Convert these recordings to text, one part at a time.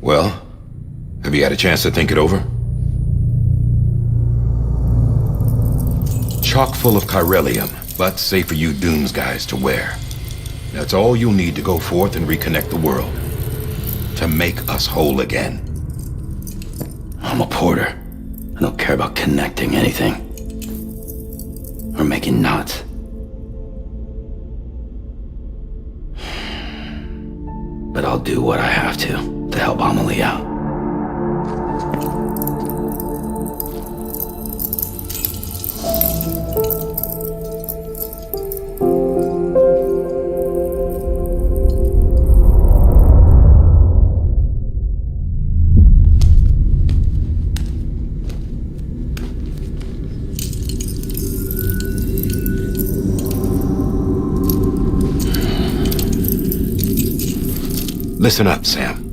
Well, have you had a chance to think it over? Chock full of chiralium, but safe for you Dooms guys to wear. That's all you'll need to go forth and reconnect the world. To make us whole again. I'm a porter. I don't care about connecting anything. Or making knots. But I'll do what I have to help Amelie out. Listen up, Sam.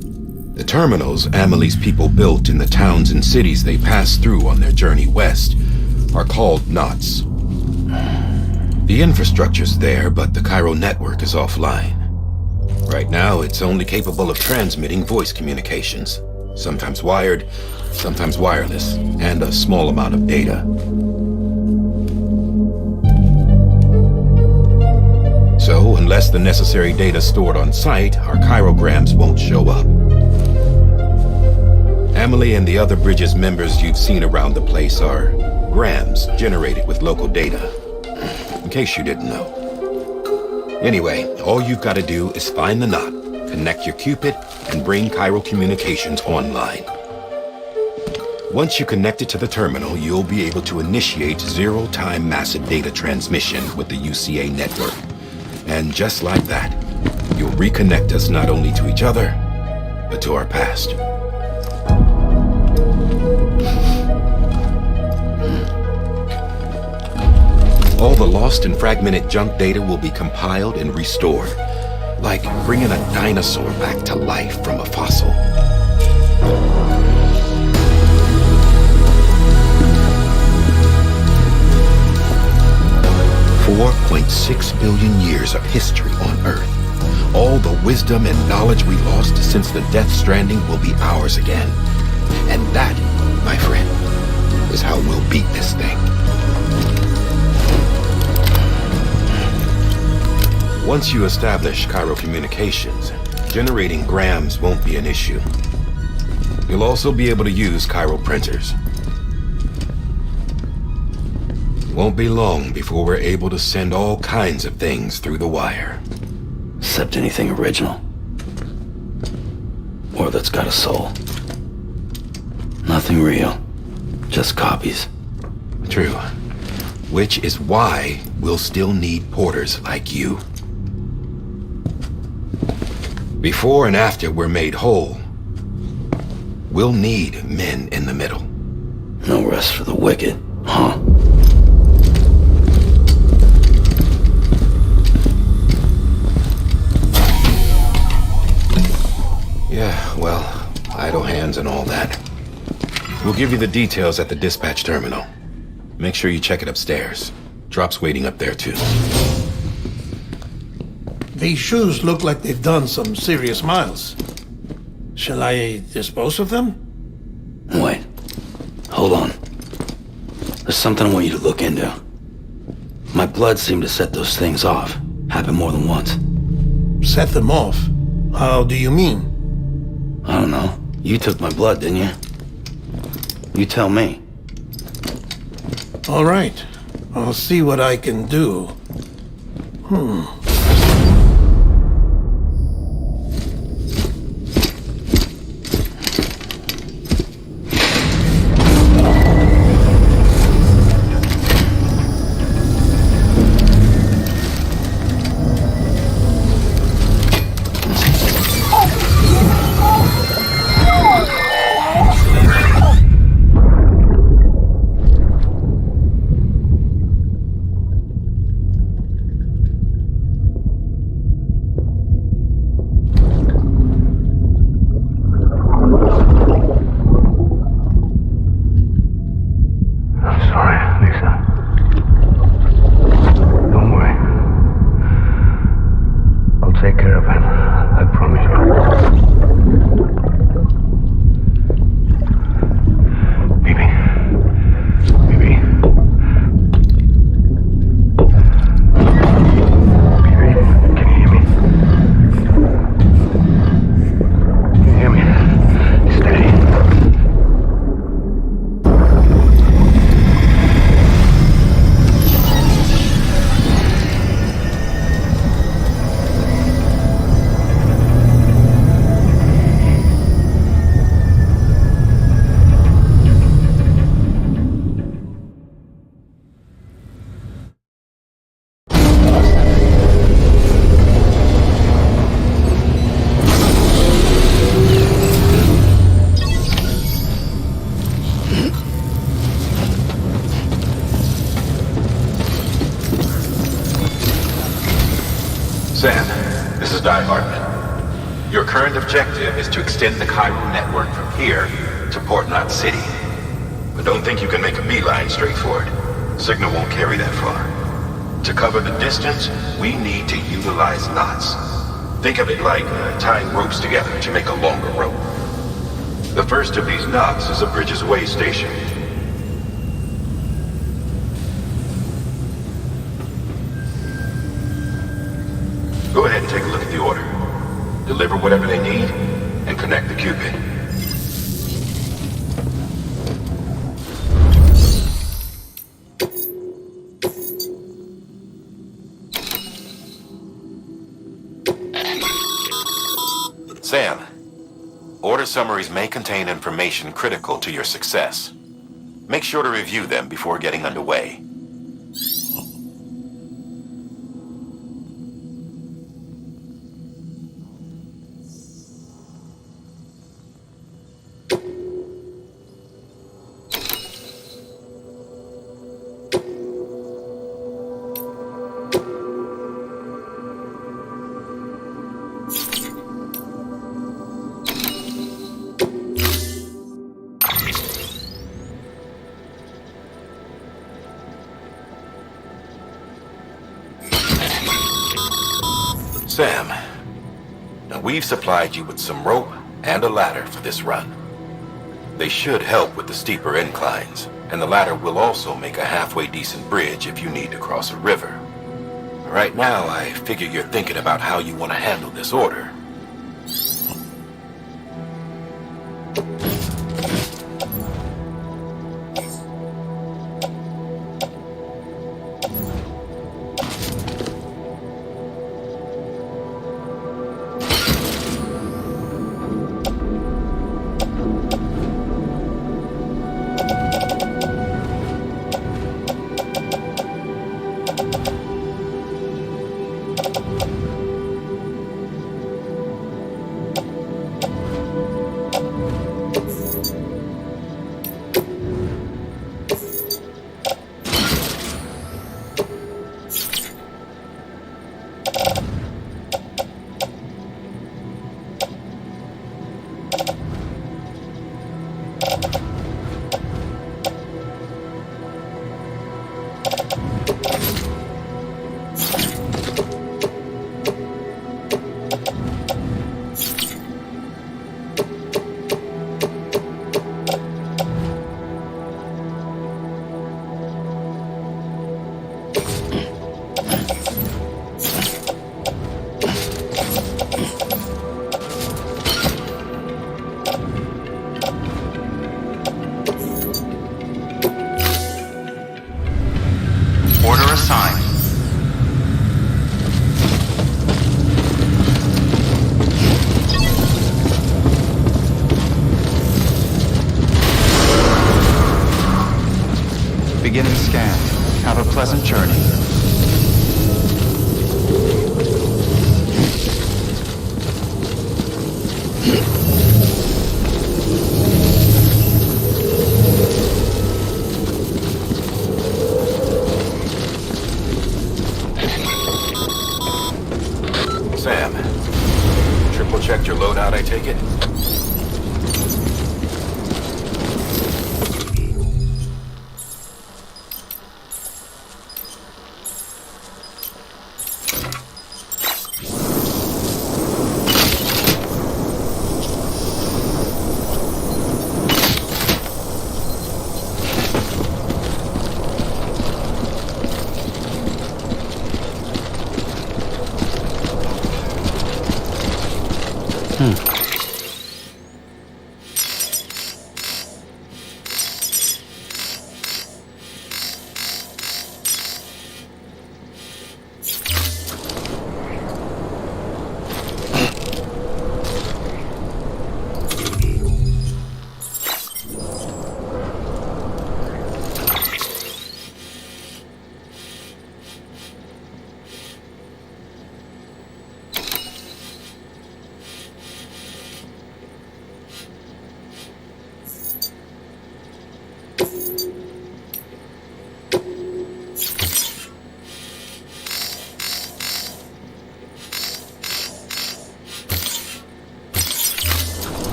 The terminals Amelie's people built in the towns and cities they passed through on their journey west are called knots. The infrastructure's there, but the Cairo network is offline. Right now, it's only capable of transmitting voice communications, sometimes wired, sometimes wireless, and a small amount of data. So, unless the necessary data stored on site, our chirograms won't show up. Amelie and the other Bridges members you've seen around the place are grams generated with local data. In case you didn't know. Anyway, all you've got to do is find the knot, connect your Cupid, and bring Cairo communications online. Once you connect it to the terminal, you'll be able to initiate zero-time massive data transmission with the UCA network. And just like that, you'll reconnect us not only to each other, but to our past. All the lost and fragmented junk data will be compiled and restored, like bringing a dinosaur back to life from a fossil. $4.6 billion years of history on Earth. All the wisdom and knowledge we lost since the Death Stranding will be ours again. And that, my friend, is how we'll beat this thing. Once you establish Cairo communications, generating grams won't be an issue. You'll also be able to use Cairo printers. Won't be long before we're able to send all kinds of things through the wire. Except anything original. Or that's got a soul. Nothing real. Just copies. True. Which is why we'll still need porters like you. Before and after we're made whole, we'll need men in the middle. No rest for the wicked, huh? Yeah, well, idle hands and all that. We'll give you the details at the dispatch terminal. Make sure you check it upstairs. Drop's waiting up there, too. These shoes look like they've done some serious miles. Shall I dispose of them? Wait. Hold on. There's something I want you to look into. My blood seemed to set those things off. Happened more than once. Set them off? How do you mean? I don't know. You took my blood, didn't you? You tell me. All right. I'll see what I can do. Sam, this is Di Hartman. Your current objective is to extend the chiral network from here to Port Knot City. But don't think you can make a beeline straight for it. Signal won't carry that far. To cover the distance, we need to utilize knots. Think of it like tying ropes together to make a longer rope. The first of these knots is a Bridges Way station. Go ahead and take a look at the order. Deliver whatever they need, and connect the Cupid. Sam, order summaries may contain information critical to your success. Make sure to review them before getting underway. Sam, now we've supplied you with some rope and a ladder for this run. They should help with the steeper inclines, and the ladder will also make a halfway decent bridge if you need to cross a river. Right now, I figure you're thinking about how you want to handle this order. Beginning scan. Have a pleasant journey. Sam, triple checked your loadout, I take it?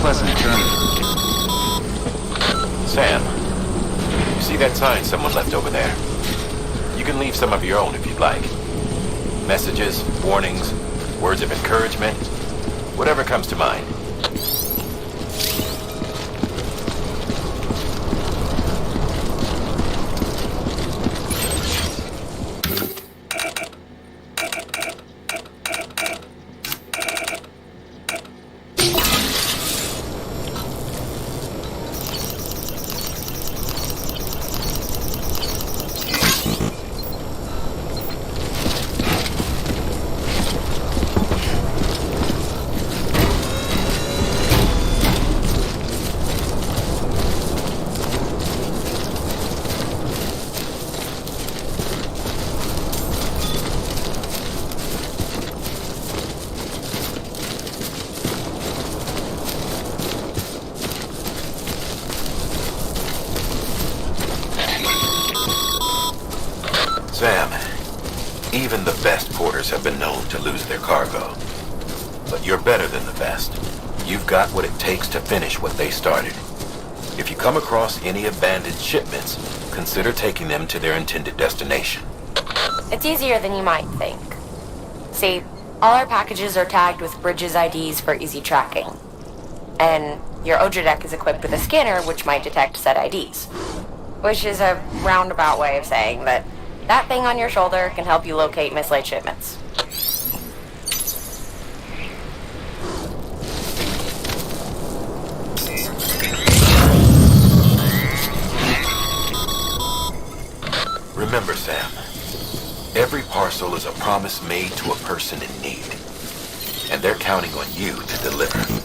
pleasant journey. Sam, you see that sign someone left over there? You can leave some of your own if you'd like. Messages, warnings, words of encouragement, whatever comes to mind. Sam, even the best porters have been known to lose their cargo. But you're better than the best. You've got what it takes to finish what they started. If you come across any abandoned shipments, consider taking them to their intended destination. It's easier than you might think. See, all our packages are tagged with Bridges IDs for easy tracking. And your Odra deck is equipped with a scanner which might detect said IDs. Which is a roundabout way of saying that that thing on your shoulder can help you locate mislaid shipments. Remember, Sam, every parcel is a promise made to a person in need. And they're counting on you to deliver.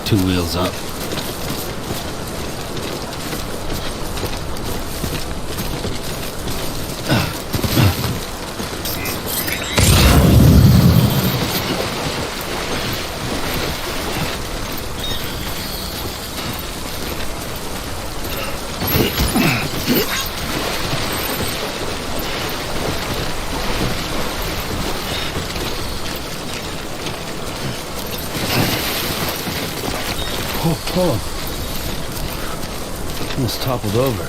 Two wheels up. Oh. Almost toppled over.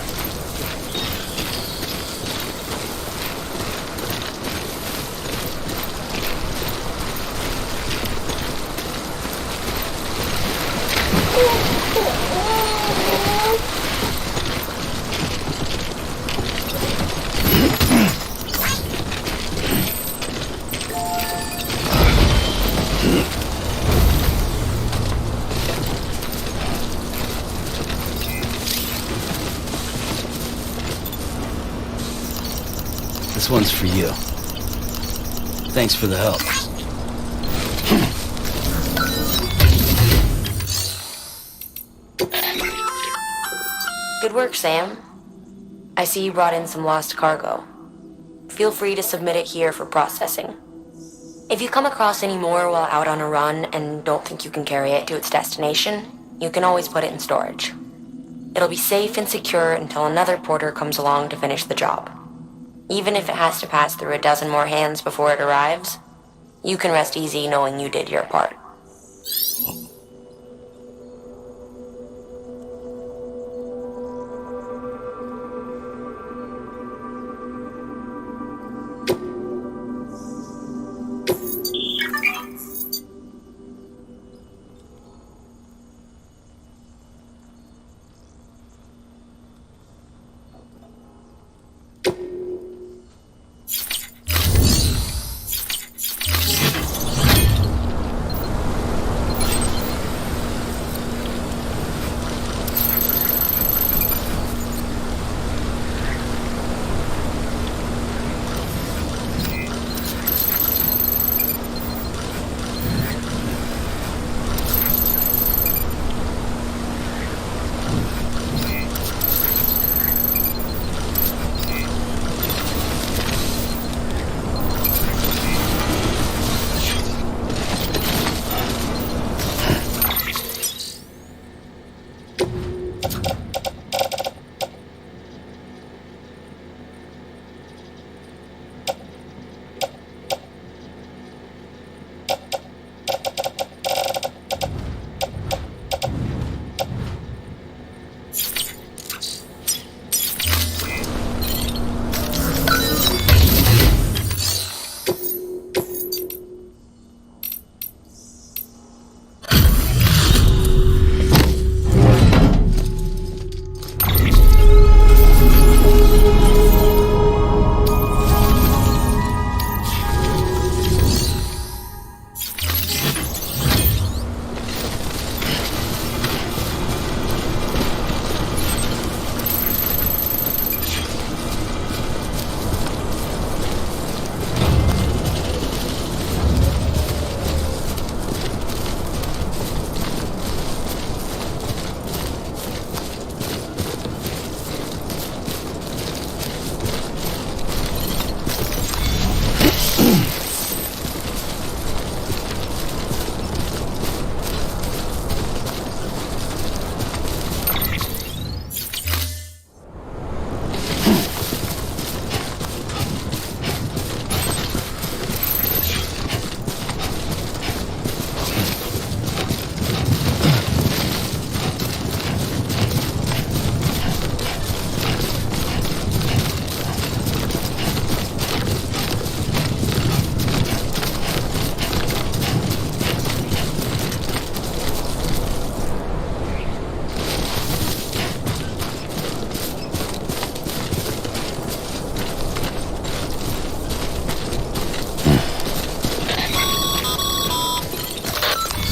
This one's for you. Thanks for the help. Good work, Sam. I see you brought in some lost cargo. Feel free to submit it here for processing. If you come across any more while out on a run and don't think you can carry it to its destination, you can always put it in storage. It'll be safe and secure until another porter comes along to finish the job. Even if it has to pass through a dozen more hands before it arrives, you can rest easy knowing you did your part.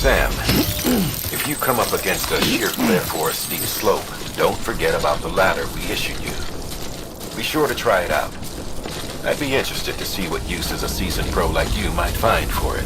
Sam, if you come up against a sheer cliff or a steep slope, don't forget about the ladder we issued you. Be sure to try it out. I'd be interested to see what uses a seasoned pro like you might find for it.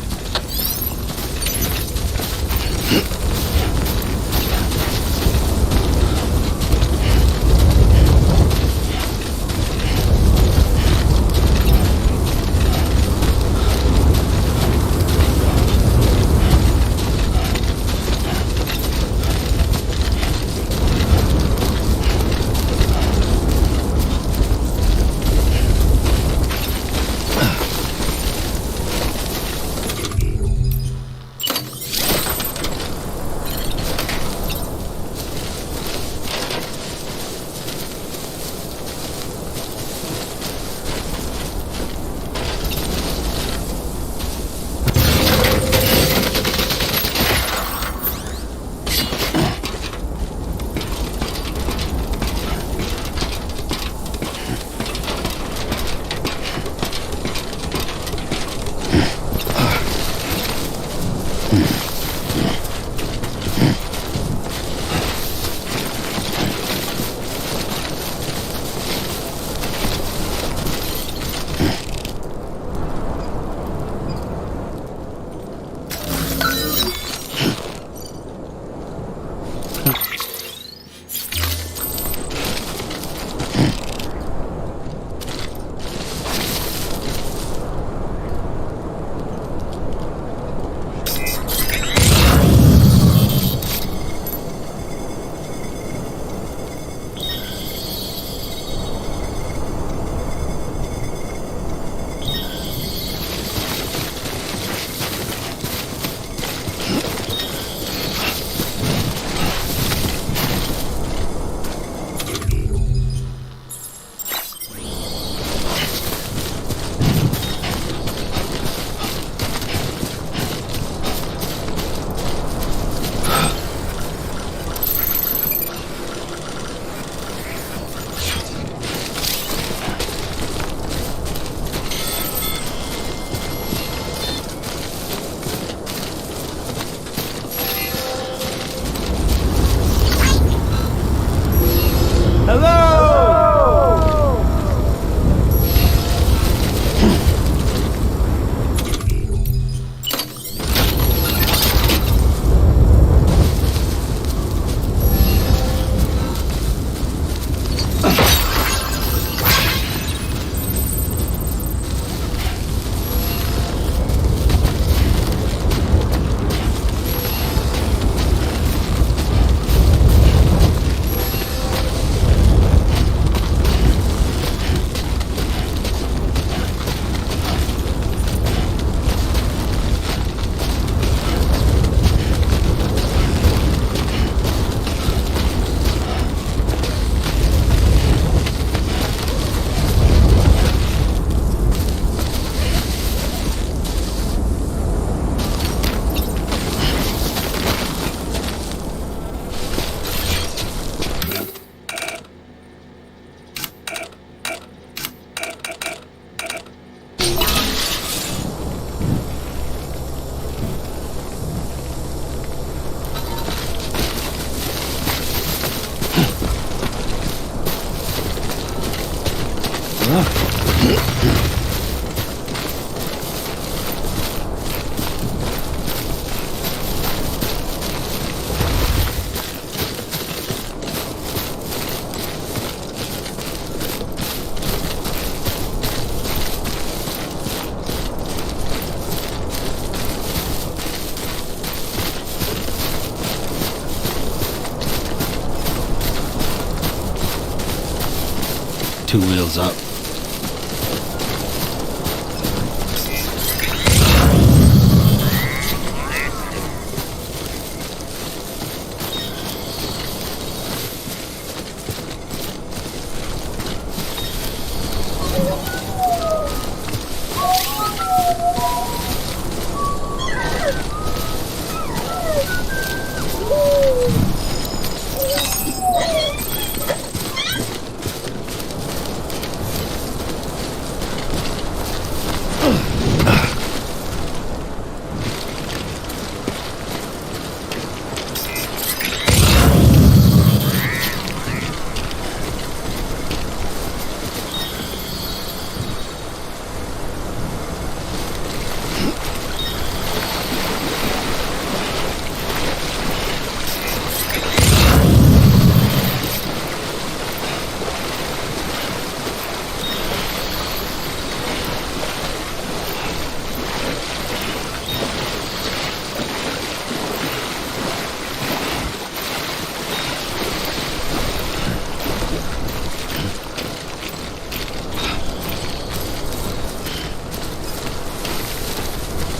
2 wheels up.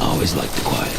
Always liked the quiet.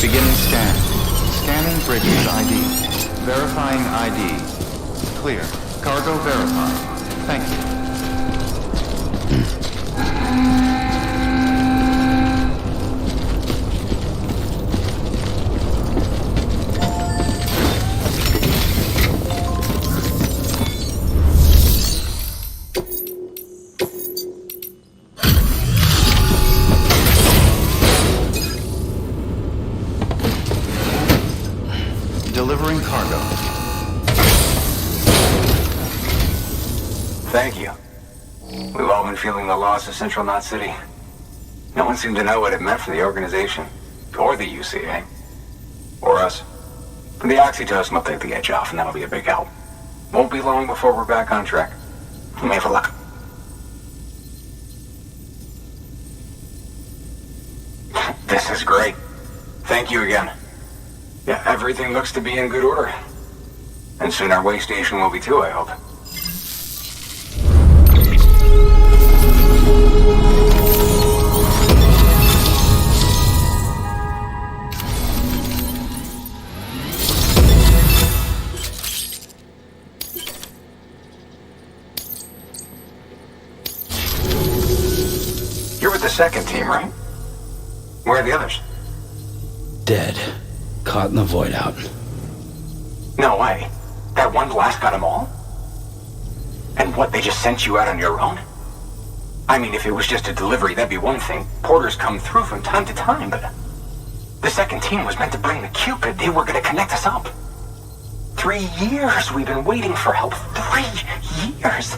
Beginning scan. Scanning bridges ID. Verifying ID. Clear. Cargo verified. Thank you. Delivering cargo. Thank you. We've all been feeling the loss of Central Knot City. No one seemed to know what it meant for the organization, or the UCA, or us. But the oxytocin will take the edge off, and that'll be a big help. Won't be long before we're back on track. We may have luck. This is great. Thank you again. Yeah, everything looks to be in good order. And soon our way station will be too, I hope. You're with the second team, right? Where are the others? Dead. Caught in the void out. No way. That one blast got them all? And what, they just sent you out on your own? I mean, if it was just a delivery, that'd be one thing. Porters come through from time to time, but... The second team was meant to bring the Cupid. They were gonna connect us up. 3 years we've been waiting for help. 3 years!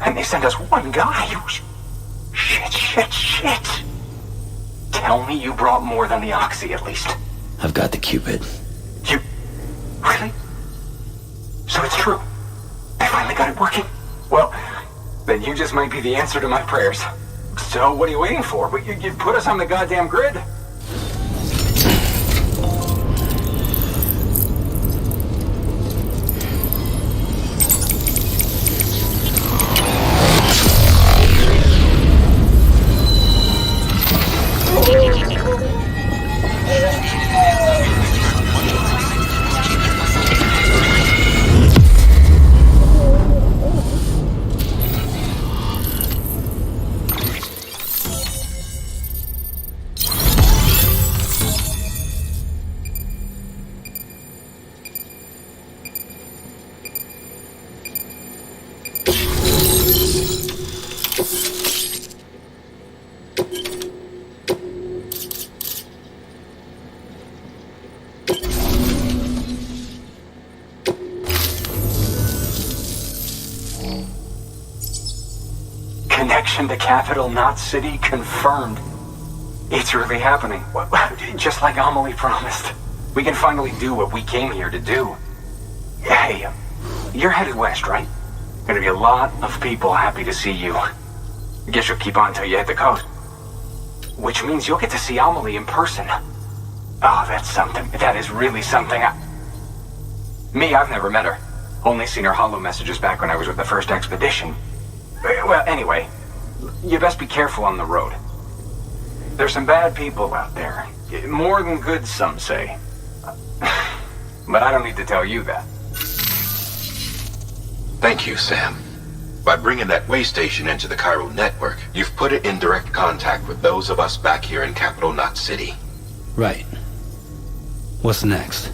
And they sent us one guy. Shit. Tell me you brought more than the Oxy, at least. I've got the Cupid. You... Really? So it's true. I finally got it working. Well, then you just might be the answer to my prayers. So what are you waiting for? You put us on the goddamn grid. Connection to capital, not city, confirmed. It's really happening. Just like Amelie promised. We can finally do what we came here to do. Hey, you're headed west, right? Gonna be a lot of people happy to see you. Guess you'll keep on till you hit the coast. Which means you'll get to see Amelie in person. Oh, that's something. That is really something. I've never met her. Only seen her holo messages back when I was with the first expedition. Well, anyway, you best be careful on the road. There's some bad people out there. More than good, some say. But I don't need to tell you that. Thank you, Sam. By bringing that way station into the Cairo network, you've put it in direct contact with those of us back here in Capital Knot City. Right. What's next?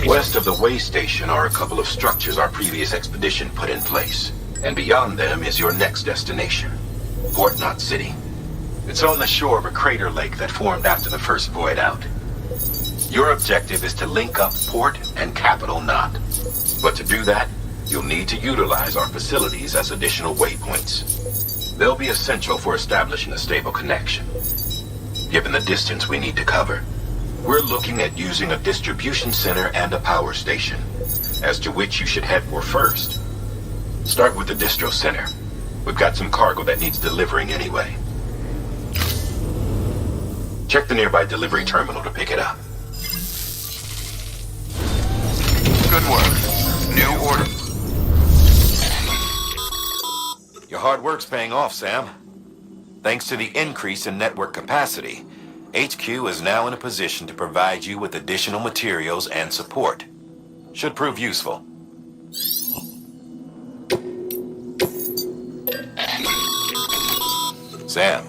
West of the way station are a couple of structures our previous expedition put in place. And beyond them is your next destination, Port Knot City. It's on the shore of a crater lake that formed after the first void out. Your objective is to link up Port and Capital Knot. But to do that, you'll need to utilize our facilities as additional waypoints. They'll be essential for establishing a stable connection. Given the distance we need to cover, we're looking at using a distribution center and a power station, as to which you should head for first. Start with the distro center. We've got some cargo that needs delivering anyway. Check the nearby delivery terminal to pick it up. Good work. New order. Your hard work's paying off, Sam. Thanks to the increase in network capacity, HQ is now in a position to provide you with additional materials and support. Should prove useful. Sam,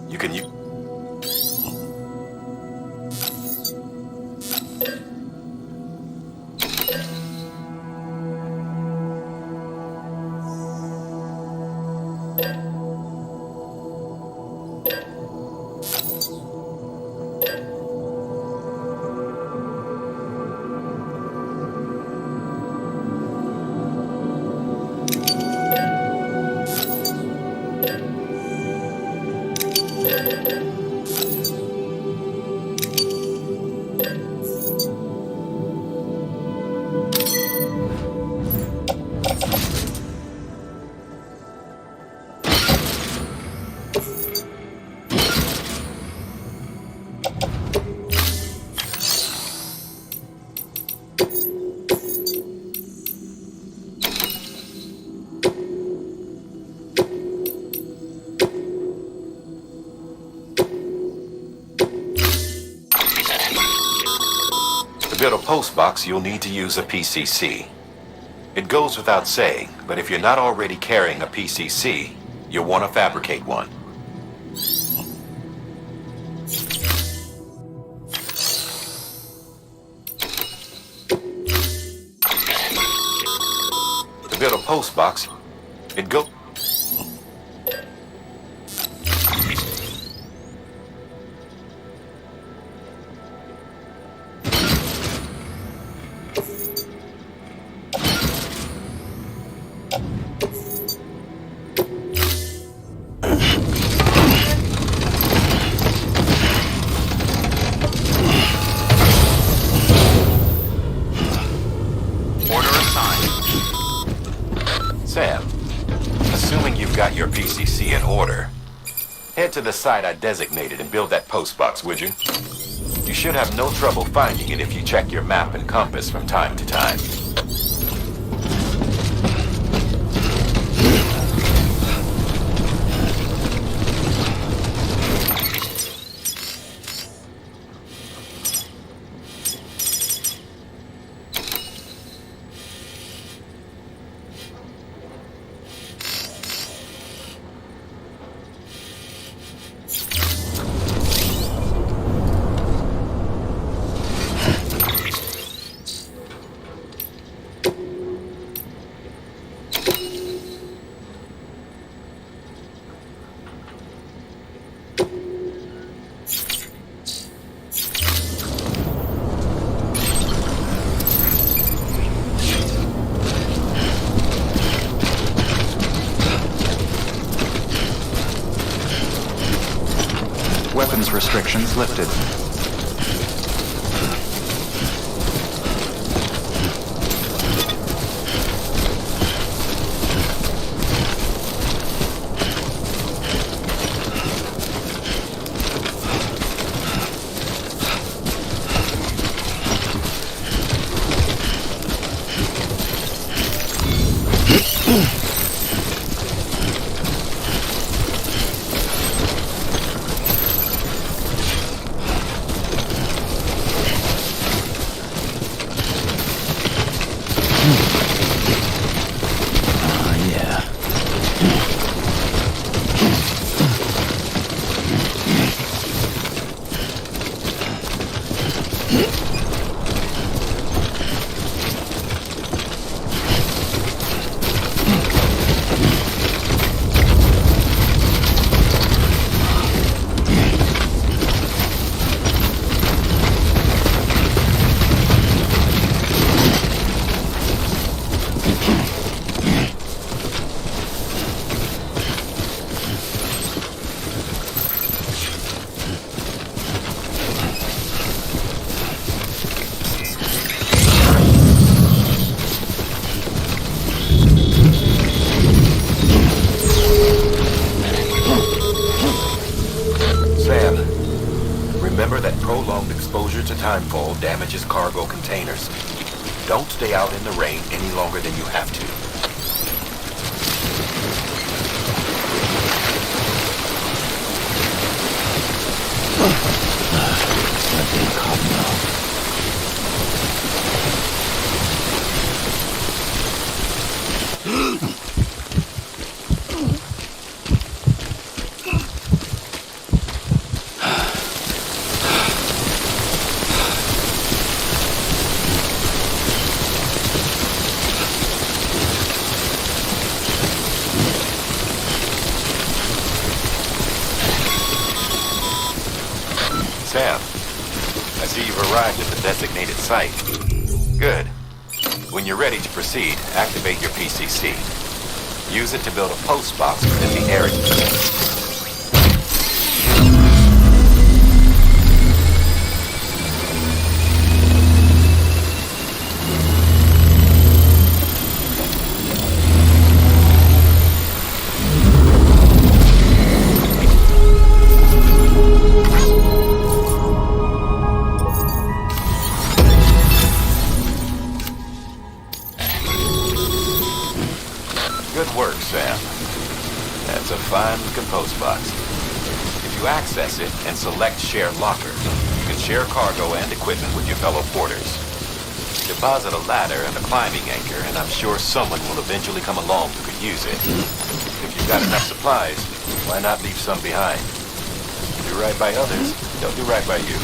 you can use... To build a post box, you'll need to use a PCC. It goes without saying, but if you're not already carrying a PCC, you'll want to fabricate one. To build a post box, it goes... Assuming you've got your PCC in order, head to the site I designated and build that post box, would you? You should have no trouble finding it if you check your map and compass from time to time. Weapons restrictions lifted. Remember that prolonged exposure to timefall damages cargo containers. Don't stay out in the rain any longer than you have to. Sam, I see you've arrived at the designated site. Good. When you're ready to proceed, activate your PCC. Use it to build a post box within the area. Good work, Sam. That's a fine-looking post box. If you access it and select Share Locker, you can share cargo and equipment with your fellow porters. Deposit a ladder and a climbing anchor, and I'm sure someone will eventually come along who could use it. If you've got enough supplies, why not leave some behind? Do right by others, they'll do right by you.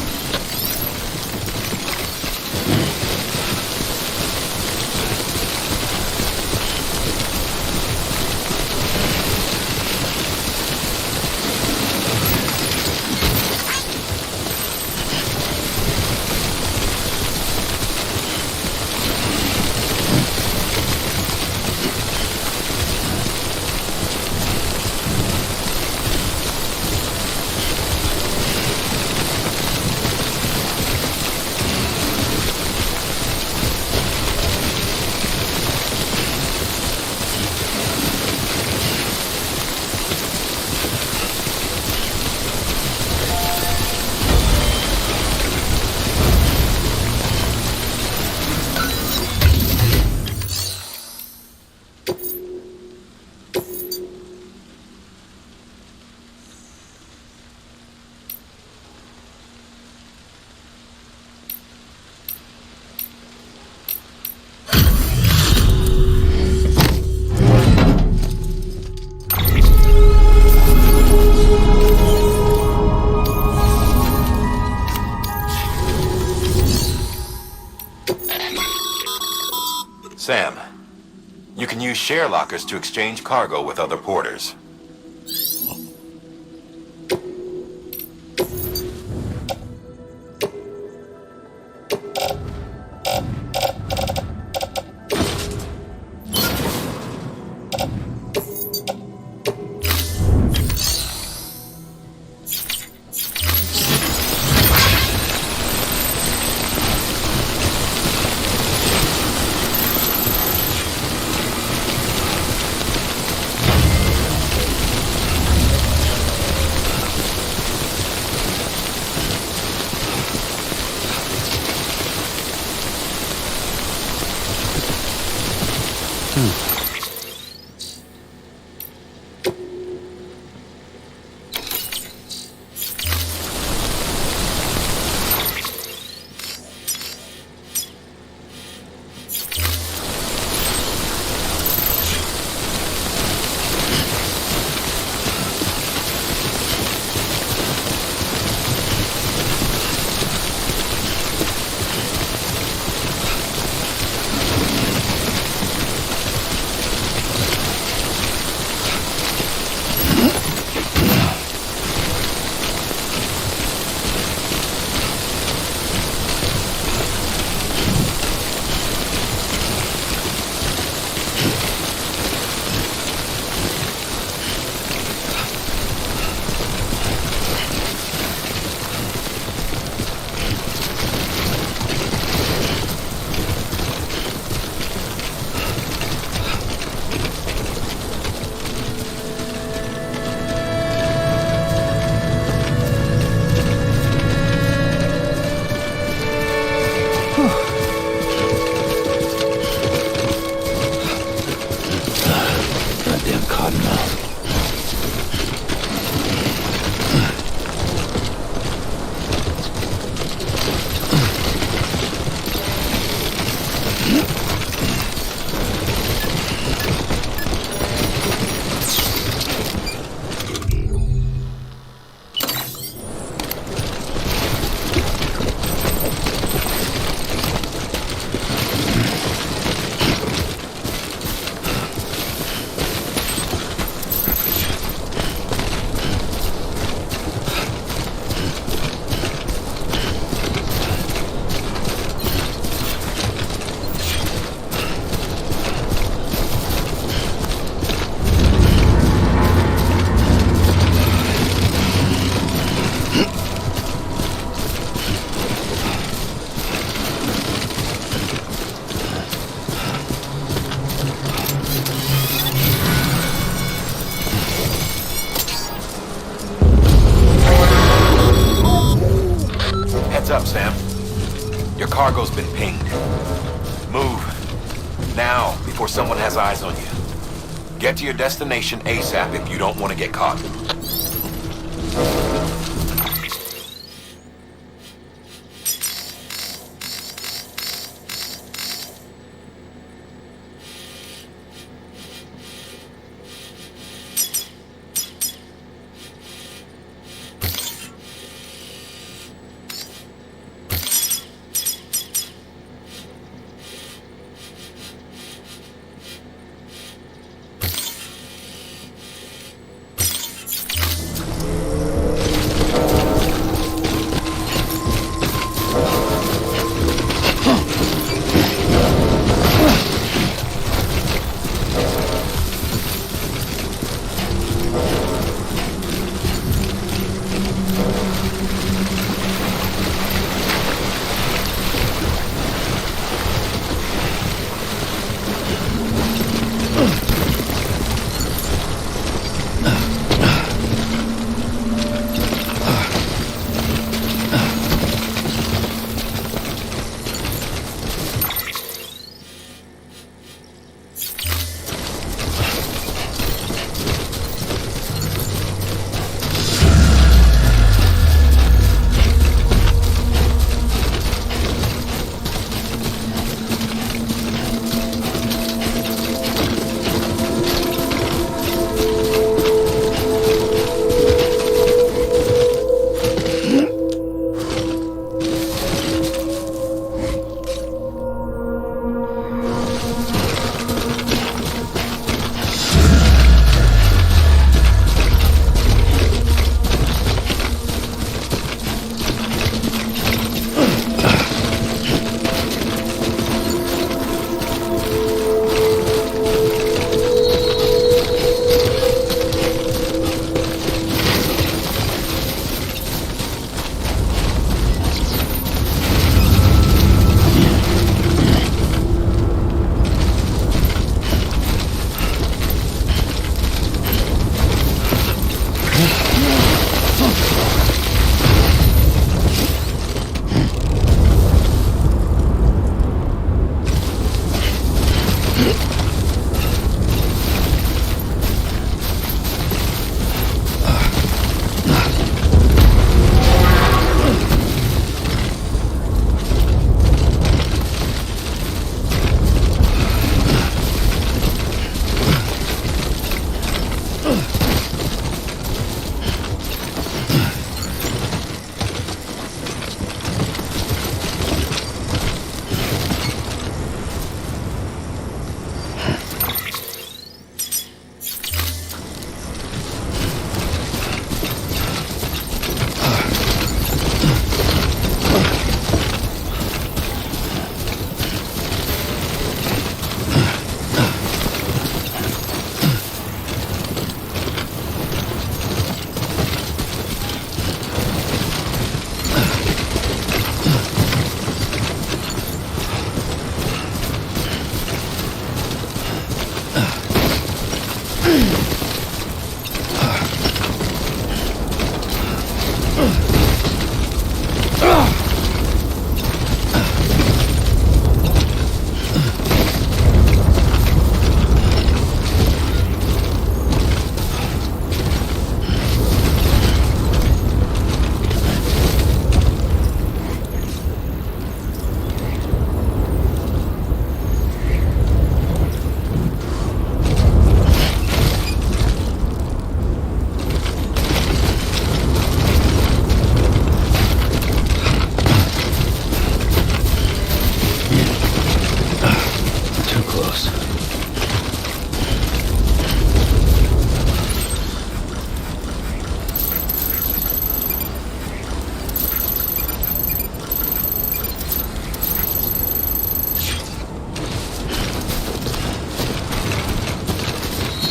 share lockers to exchange cargo with other porters. Goddamn cottonmouth. Heads up, Sam. Your cargo's been pinged. Move. Now, before someone has eyes on you. Get to your destination ASAP if you don't want to get caught.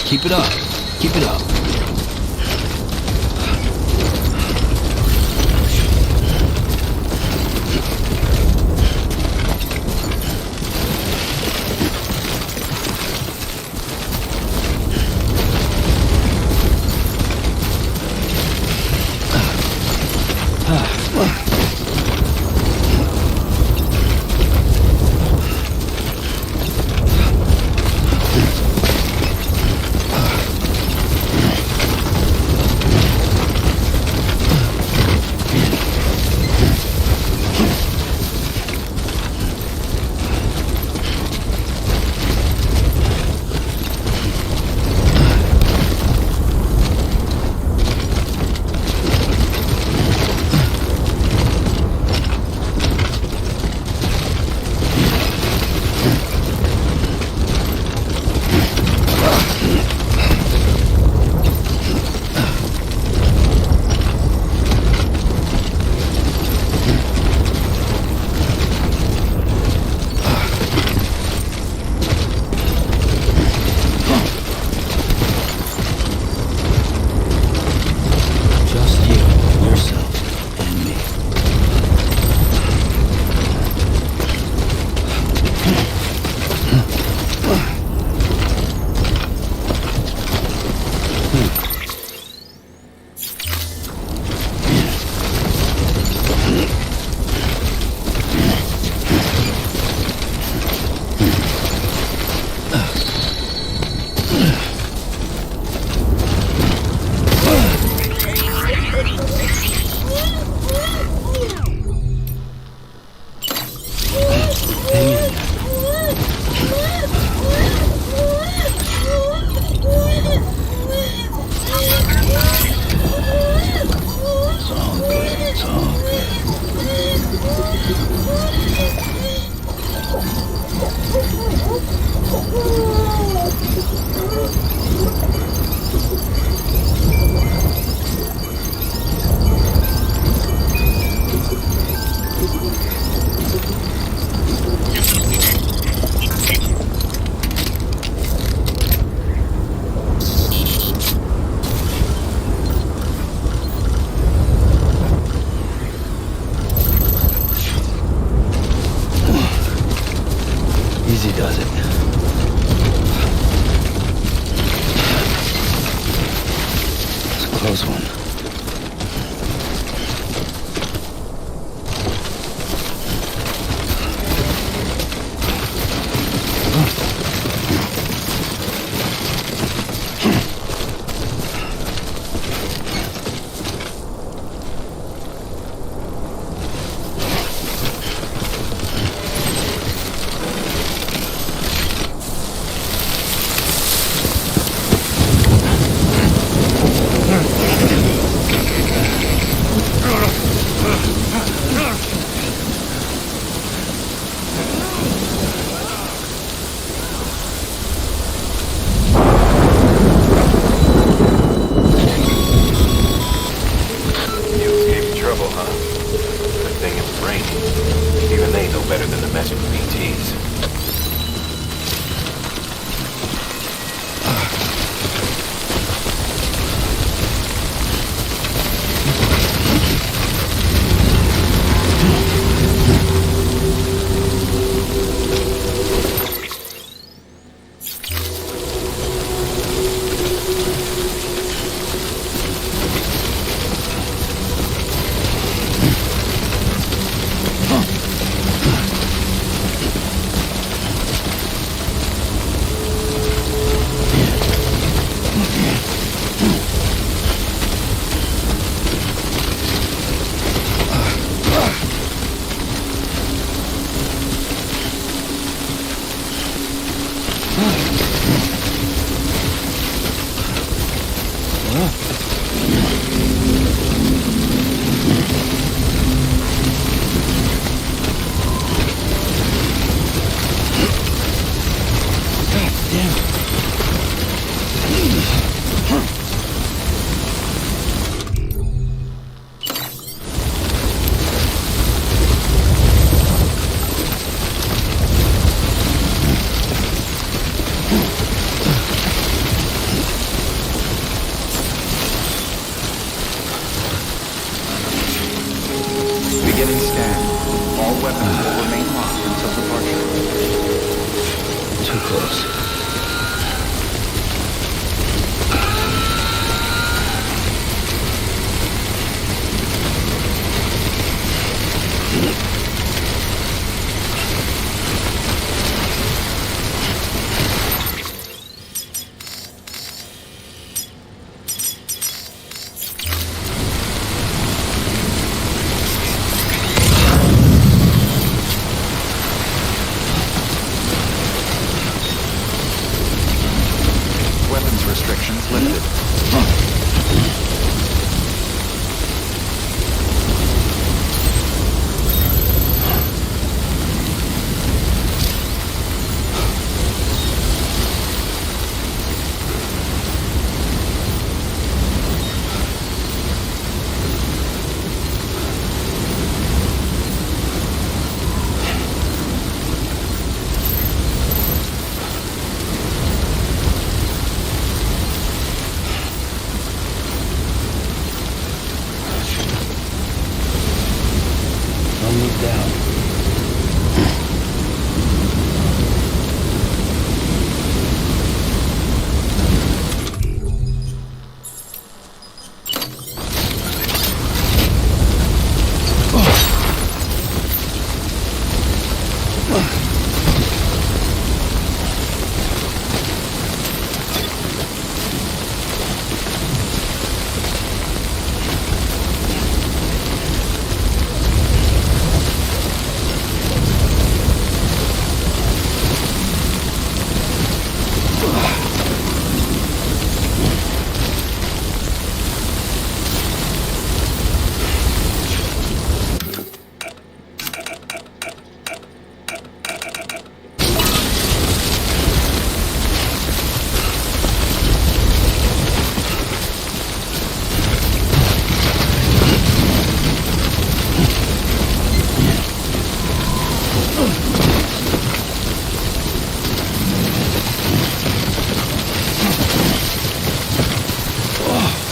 Keep it up. Keep it up. Easy does it. It's a close one. Even they know better than to mess with BTs. will remain locked until departure. Too close. Weapons restrictions lifted. I'll move down.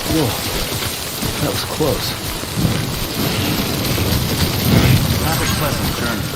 Whoa, that was close. Have a pleasant journey.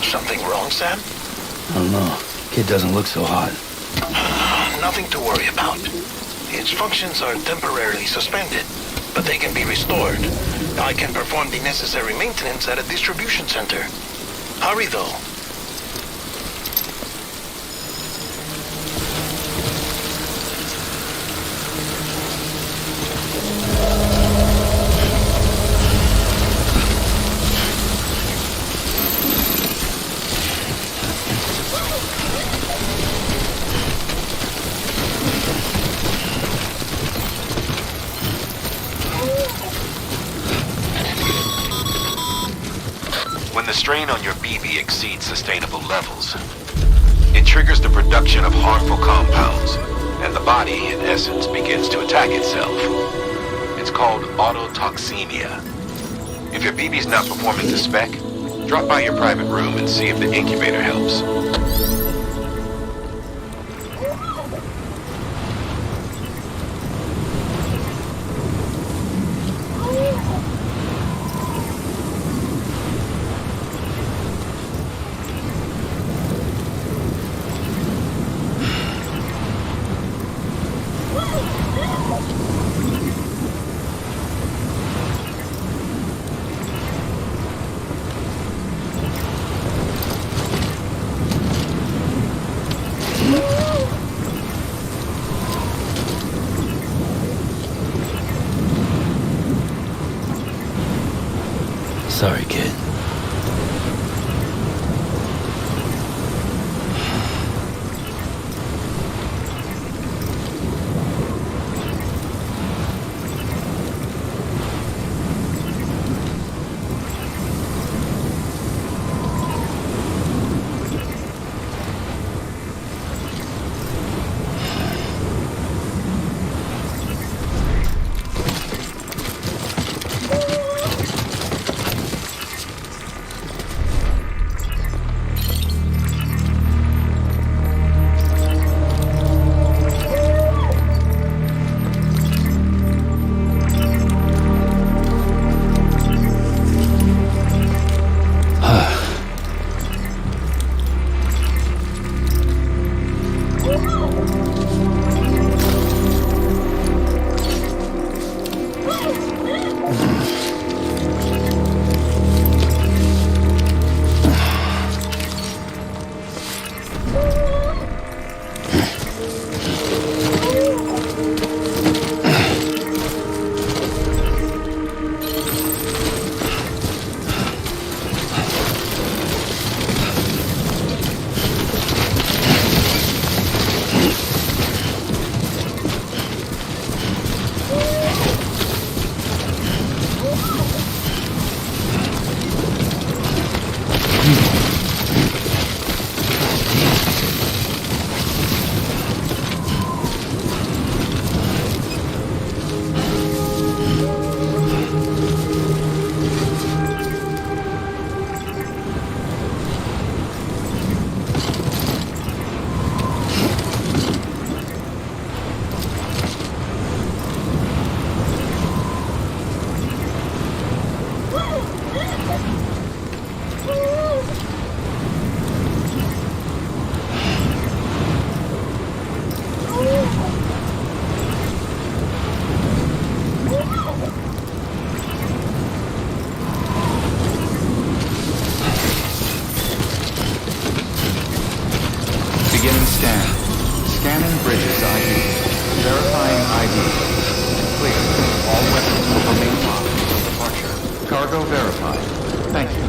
Something wrong, Sam? I don't know. Kid doesn't look so hot. Nothing to worry about. Its functions are temporarily suspended, but they can be restored. I can perform the necessary maintenance at a distribution center. Hurry, though. When the strain on your BB exceeds sustainable levels, it triggers the production of harmful compounds, and the body, in essence, begins to attack itself. It's called autotoxemia. If your BB's not performing to spec, drop by your private room and see if the incubator helps. Beginning scan. Scanning bridges ID. Verifying ID. Clear. All weapons will remain locked until departure. Cargo verified. Thank you.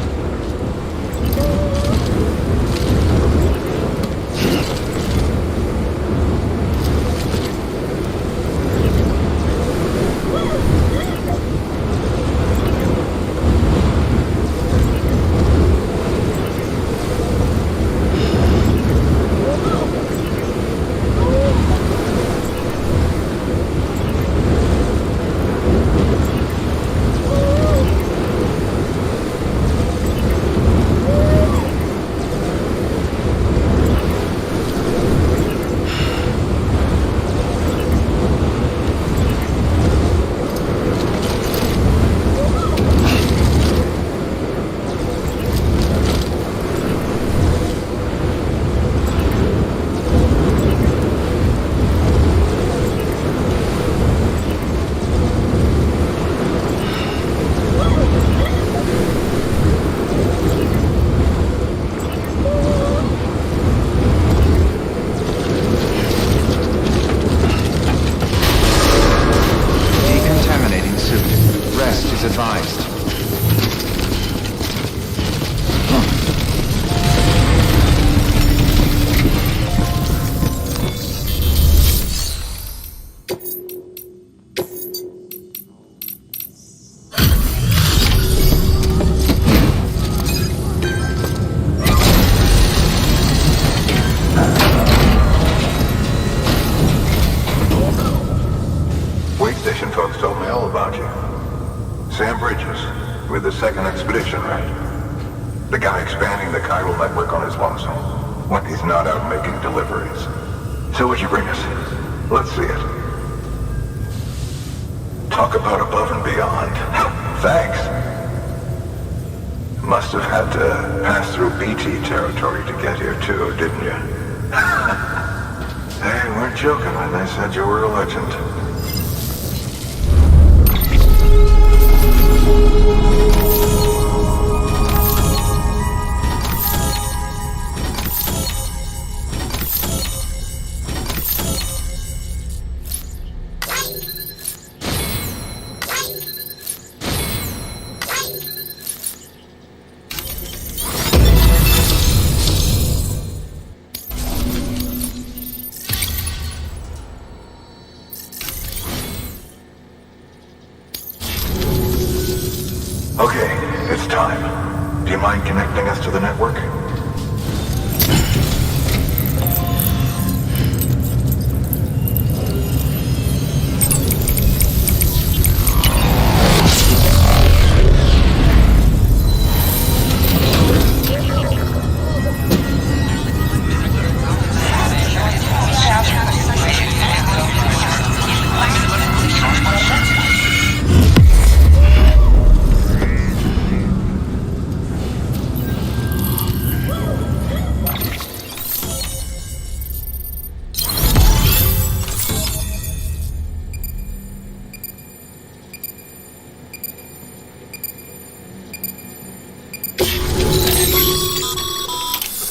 Okay, it's time. Do you mind connecting us to the network?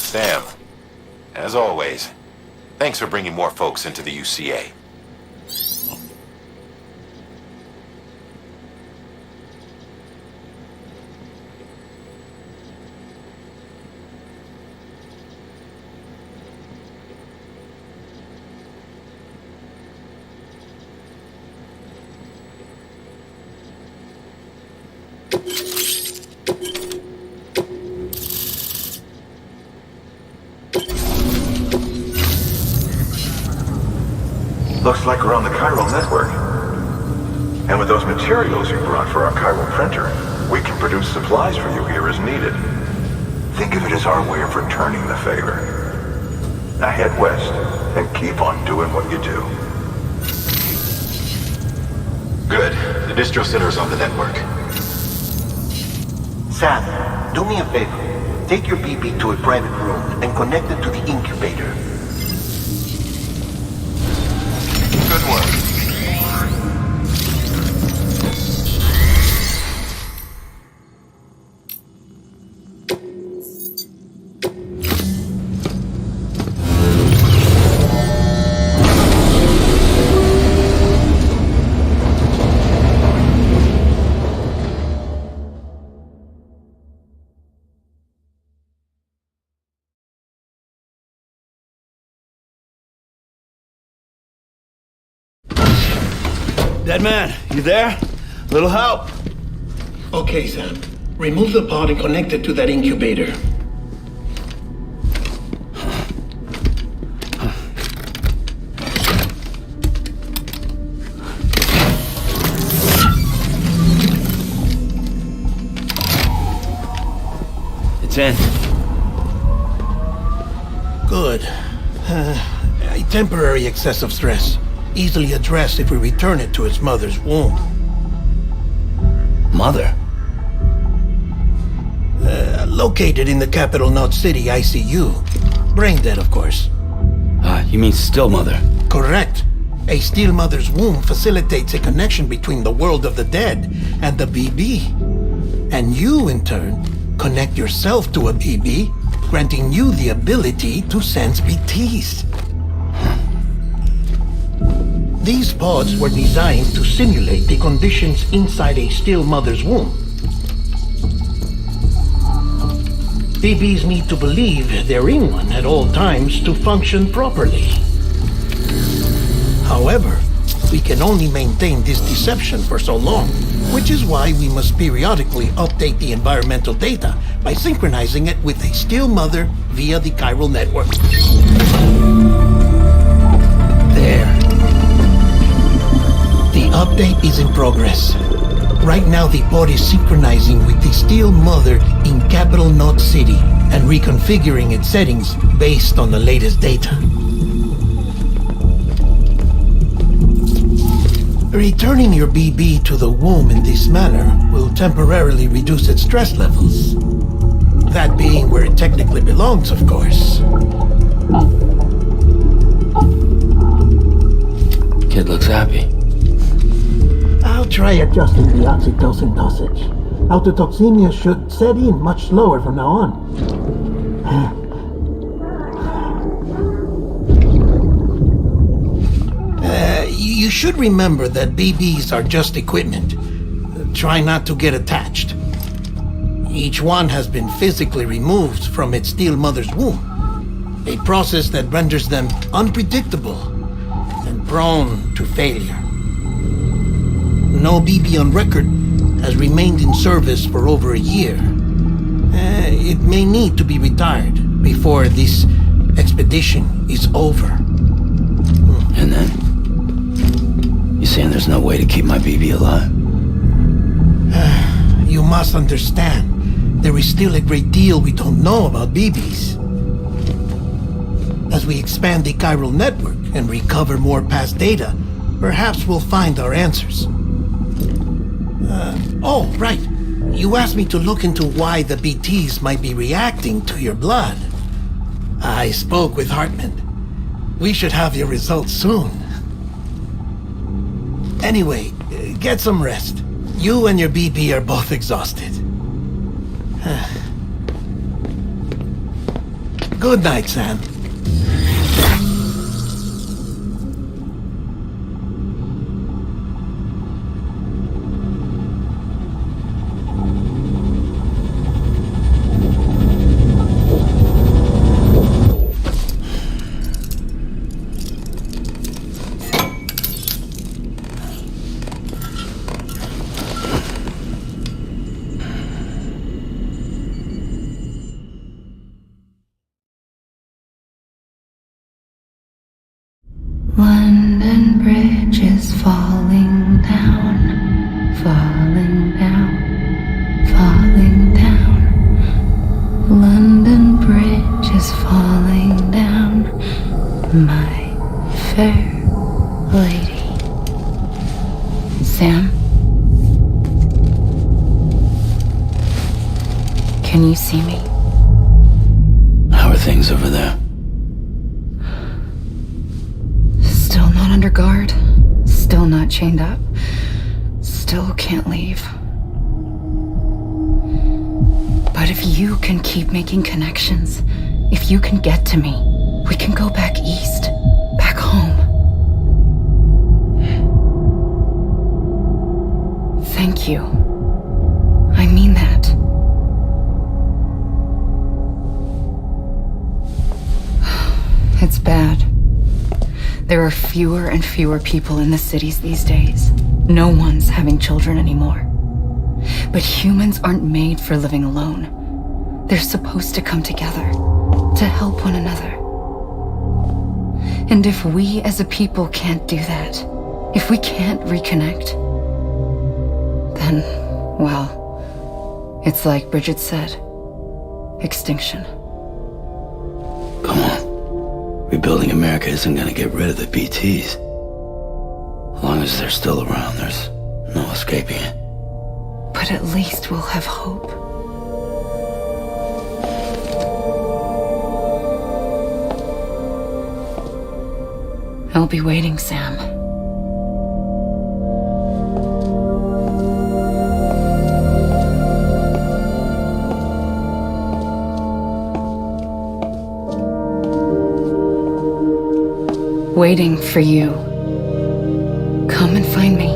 Sam, as always, thanks for bringing more folks into the UCA. Looks like we're on the chiral network. And with those materials you brought for our chiral printer, we can produce supplies for you here as needed. Think of it as our way of returning the favor. Now head west and keep on doing what you do. Good. The distro center is on the network. Sam, do me a favor. Take your BB to a private room and connect it to the incubator. Good work. Dead man, you there? Little help. Okay, Sam. Remove the pod and connect it to that incubator. It's in. Good. A temporary excess of stress. Easily addressed if we return it to its mother's womb. Mother? Located in the capital Knot City ICU. Brain dead, of course. You mean still mother? Correct. A still mother's womb facilitates a connection between the world of the dead and the BB. And you, in turn, connect yourself to a BB, granting you the ability to sense BTs. These pods were designed to simulate the conditions inside a still mother's womb. BBs need to believe they're in one at all times to function properly. However, we can only maintain this deception for so long, which is why we must periodically update the environmental data by synchronizing it with a still mother via the chiral network. There. The update is in progress. Right now, the pod is synchronizing with the still mother in capital Knot City and reconfiguring its settings based on the latest data. Returning your BB to the womb in this manner will temporarily reduce its stress levels. That being where it technically belongs, of course. Kid looks happy. I'll try adjusting the oxytocin dosage. Autotoxemia should set in much slower from now on. You should remember that BBs are just equipment. Try not to get attached. Each one has been physically removed from its still mother's womb. A process that renders them unpredictable and prone to failure. No BB on record has remained in service for over a year. It may need to be retired before this expedition is over. And then? You saying there's no way to keep my BB alive? You must understand, there is still a great deal we don't know about BBs. As we expand the chiral network and recover more past data, perhaps we'll find our answers. Oh, right. You asked me to look into why the BTs might be reacting to your blood. I spoke with Hartman. We should have your results soon. Anyway, get some rest. You and your BB are both exhausted. Good night, Sam. London Bridge is falling down, falling down, falling down. London Bridge is falling down, my fair lady. Sam? Can you see me? How are things over there? Still not under guard, still not chained up, still can't leave. But if you can keep making connections, if you can get to me, we can go back east, back home. Thank you. I mean that. It's bad. There are fewer and fewer people in the cities these days. No one's having children anymore. But humans aren't made for living alone. They're supposed to come together, to help one another. And if we as a people can't do that, if we can't reconnect, then, well, it's like Bridget said, extinction. Come on. Rebuilding America isn't gonna get rid of the BTs. As long as they're still around, there's no escaping it. But at least we'll have hope. I'll be waiting, Sam. Waiting for you. Come and find me.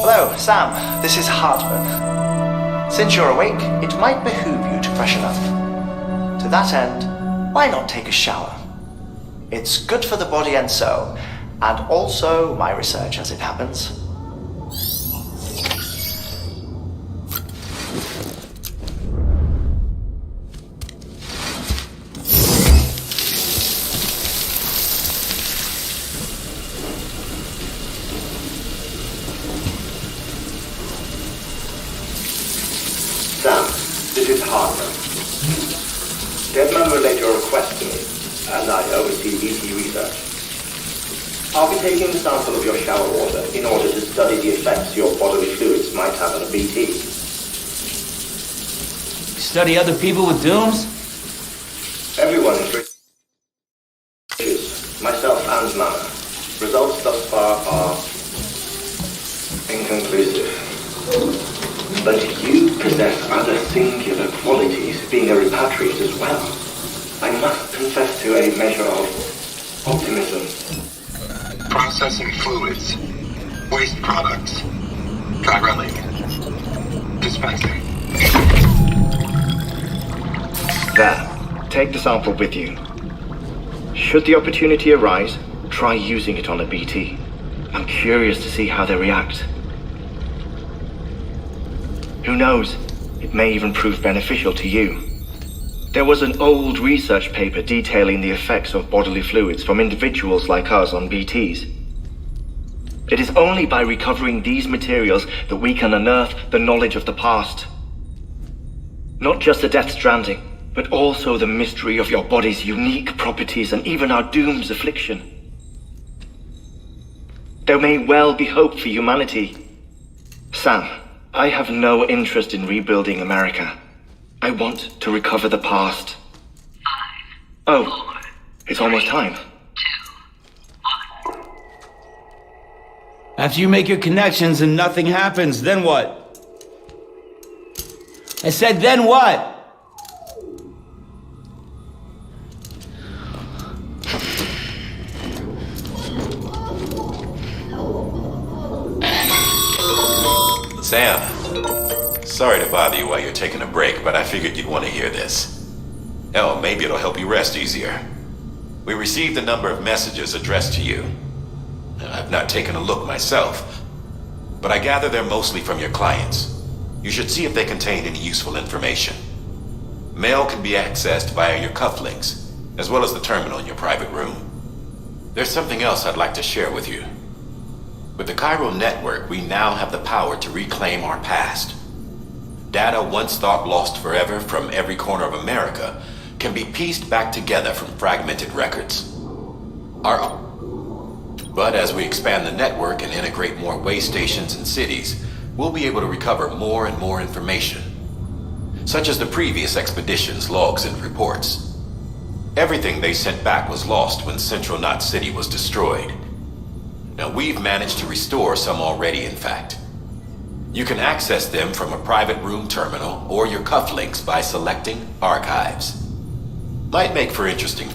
Hello, Sam. This is Hartman. Since you're awake, it might behoove you to freshen up. To that end, why not take a shower? It's good for the body and soul, and also my research as it happens. Sam, this is Hartman. Deadman relayed your request to me, and I oversee ET research. I'll be taking a sample of your shower water in order to study the effects your bodily fluids might have on a BT. Study other people with dooms? Everyone is bridges, myself and Mama. Results thus far are inconclusive. But you possess other singular qualities, being a repatriate as well. I must confess to a measure of optimism. Processing fluids. Waste products. Chirelling. Dispensing. There. Take the sample with you. Should the opportunity arise, try using it on a BT. I'm curious to see how they react. Who knows? It may even prove beneficial to you. There was an old research paper detailing the effects of bodily fluids from individuals like us on BTs. It is only by recovering these materials that we can unearth the knowledge of the past. Not just the Death Stranding, but also the mystery of your body's unique properties and even our doom's affliction. There may well be hope for humanity. Sam, I have no interest in rebuilding America. I want to recover the past. 5, Oh, 4, it's almost time. 2, 1. After you make your connections and nothing happens, then what? I said, then what? Sam, sorry to bother you while you're taking a break, but I figured you'd want to hear this. Oh, maybe it'll help you rest easier. We received a number of messages addressed to you. I've not taken a look myself, but I gather they're mostly from your clients. You should see if they contain any useful information. Mail can be accessed via your cufflinks, as well as the terminal in your private room. There's something else I'd like to share with you. With the Chiral network, we now have the power to reclaim our past. Data once thought lost forever from every corner of America can be pieced back together from fragmented records. But as we expand the network and integrate more way stations and cities, we'll be able to recover more and more information, such as the previous expedition's logs and reports. Everything they sent back was lost when Central Knot City was destroyed. Now, we've managed to restore some already, in fact. You can access them from a private room terminal or your cufflinks by selecting Archives. Might make for interesting